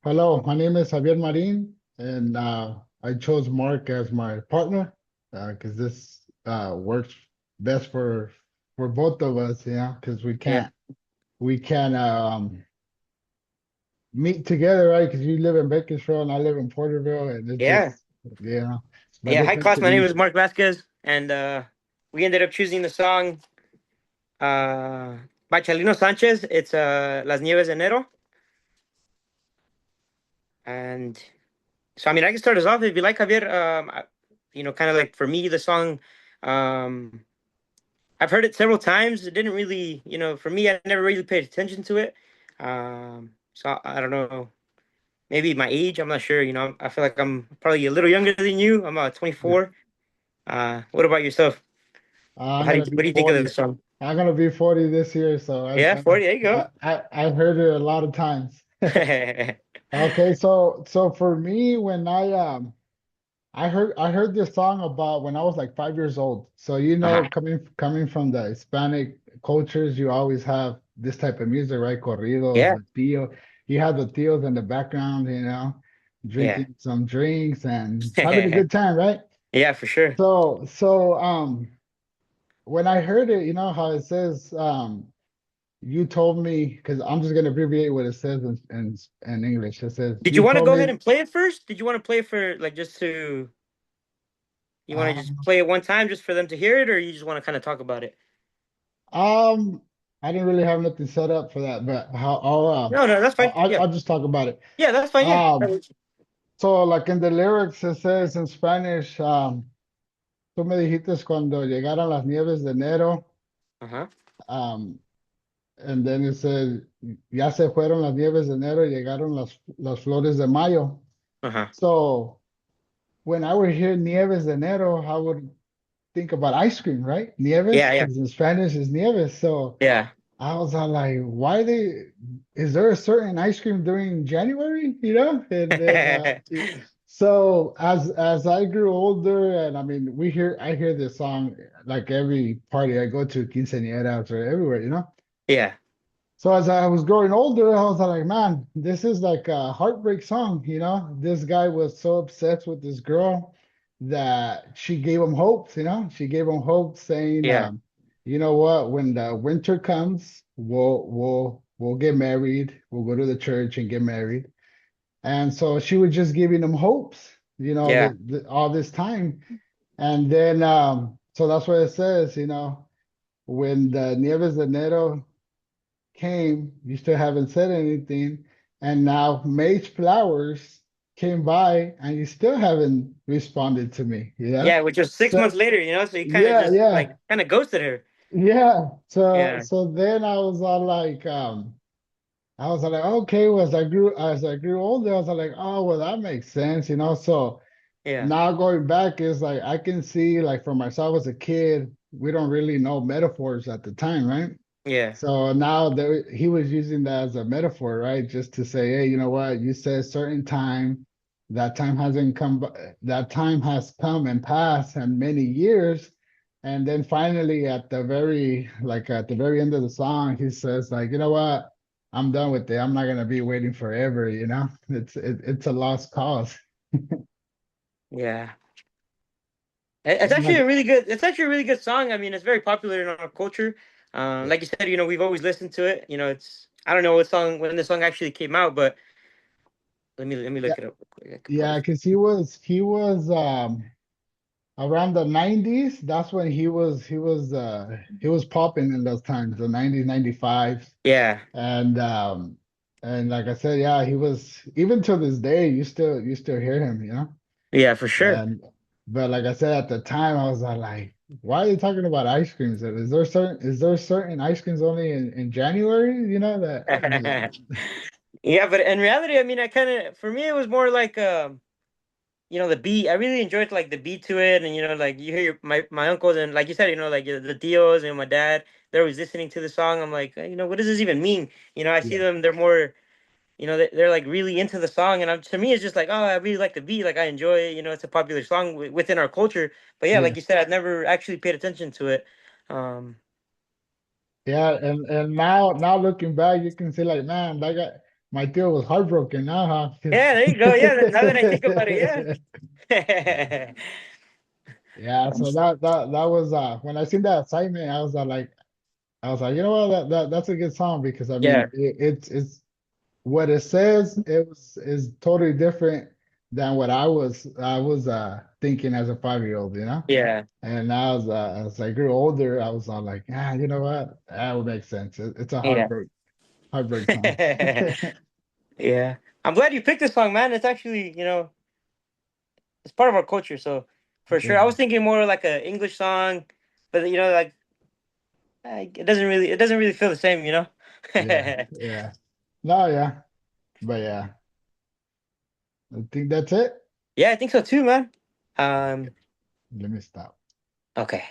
Hello, my name is Javier Marin, and I chose Mark as my partner because this works best for both of us, because Yeah. we can't meet together, right? Because you live in Bakersfield and I live in Porterville, and it's Yeah. just yeah, but Yeah. it Hi, makes class. it My name is easy. Mark Vasquez, and we ended up choosing the song by Chalino Sanchez. It's Las Nieves de Enero. And so, I mean, I can start us off if you like, Javier. Kind of like for me, the song, um, I've heard it several times. It didn't really, for me, I never really paid attention to it. So I don't know. Maybe my age, I'm not sure. I feel like I'm probably a little younger than you. I'm Yeah. 24. What about yourself? I'm How do you gonna be what do you think of the 40. song? I'm gonna be 40 this year, so Yeah, 40. There you go. I've heard it a lot of times. Okay, so for me, when I heard this song about when I was like 5 years old. So Uh-huh. coming from the Hispanic cultures, you always have this type of music, right? Corridos, Yeah, the tío. You have the tíos in the background, yeah. drinking some drinks and having a good time, right? Yeah, for sure. So when I heard it, you know how it says you told me because I'm just gonna abbreviate what it says in English. It says Did you you want to told go me ahead and play it first? Did you want to play it for like just to you want to just um play it one time just for them to hear it, or you just want to kind of talk about it? Um, I didn't really have nothing set up for that, but No, no, that's fine. Yeah. I'll just talk about it. Yeah, that's fine. Yeah. Um, so like in the lyrics it says in Spanish, tú me dijiste cuando llegaron las nieves de enero, Uh-huh. um, and then it says ya se fueron las nieves de enero, llegaron las flores de mayo. Uh-huh. So when I would hear nieves de enero, I would think about ice cream, right? Nieves, Yeah, yeah. because in Spanish is nieves. So Yeah. I was all like, why they, is there a certain ice cream during January, And then so as I grew older, and I mean I hear this song like every party I go to, quinceañeras or everywhere, Yeah. So as I was growing older, I was like, man, this is like a heartbreak song, This guy was so obsessed with this girl that she gave him hope, She gave him hope saying, Yeah. you know what, when the winter comes, we'll get married. We'll go to the church and get married. And so she was just giving him hopes, Yeah. all this time. And then so that's what it says, when the Nieves de Enero came, you still haven't said anything, and now Mage Flowers came by and you still haven't responded to me, Yeah, which was six So months later, so you kind of yeah, just yeah, like kind of ghosted her. yeah. So Yeah. so then I was all like, I was like, okay, well, as I grew older, I was like, oh well, that makes sense, So Yeah. now going back is like I can see like for myself as a kid, we don't really know metaphors at the time, right? Yeah. So now that he was using that as a metaphor, right? Just to say, hey, you know what? You said certain time, that time hasn't come, that time has come and passed and many years. And then finally at the very end of the song, he says like, you know what? I'm done with it. I'm not gonna be waiting forever, It's a lost cause. Yeah. It's actually a really good song. I mean, it's very popular in our culture. Like you said, we've always listened to it. I don't know when the song actually came out, but let me Yeah, look it up real quick. I could yeah, probably. because he was around the 90s. That's when he was popping in those times, the 90s, 95. Yeah, And and like I said, yeah, he was even to this day, you still hear him, yeah, for sure. And but like I said at the time, I was like, why are you talking about ice creams? Is there certain ice creams only in January, that Yeah, but in reality, I mean, for me, it was more like the beat. I really enjoyed like the beat to it, and like you hear my uncles and like you said, like the Dios and my dad. They're always listening to the song. I'm like, what does this even mean? I see yeah, them. They're more. They're like really into the song, and to me, it's just like, oh, I really like the beat. Like I enjoy it. It's a popular song within our culture. But yeah, yeah. like you said, I've never actually paid attention to it. Um, Yeah, and now looking back, you can see like, man, that guy. my deal was heartbroken now, huh? Yeah, there you go. Yeah, now that I think about it, yeah. Yeah, so that was when I seen that assignment, I was like, you know what, that's a good song because I Yeah, mean it's what it says it was is totally different than what I was thinking as a 5-year-old, you know? yeah. And now as I grew older, I was all like, you know what? That would make sense. It's a Yeah. heartbreak song. Yeah. I'm glad you picked this song, man. It's actually, it's part of our culture, so for sure. I Yeah, was thinking more like a English song, but like it doesn't really feel the same, you know? yeah. No, yeah. But yeah, I think that's it. Yeah, I think so too, man. Um, Let me stop. okay.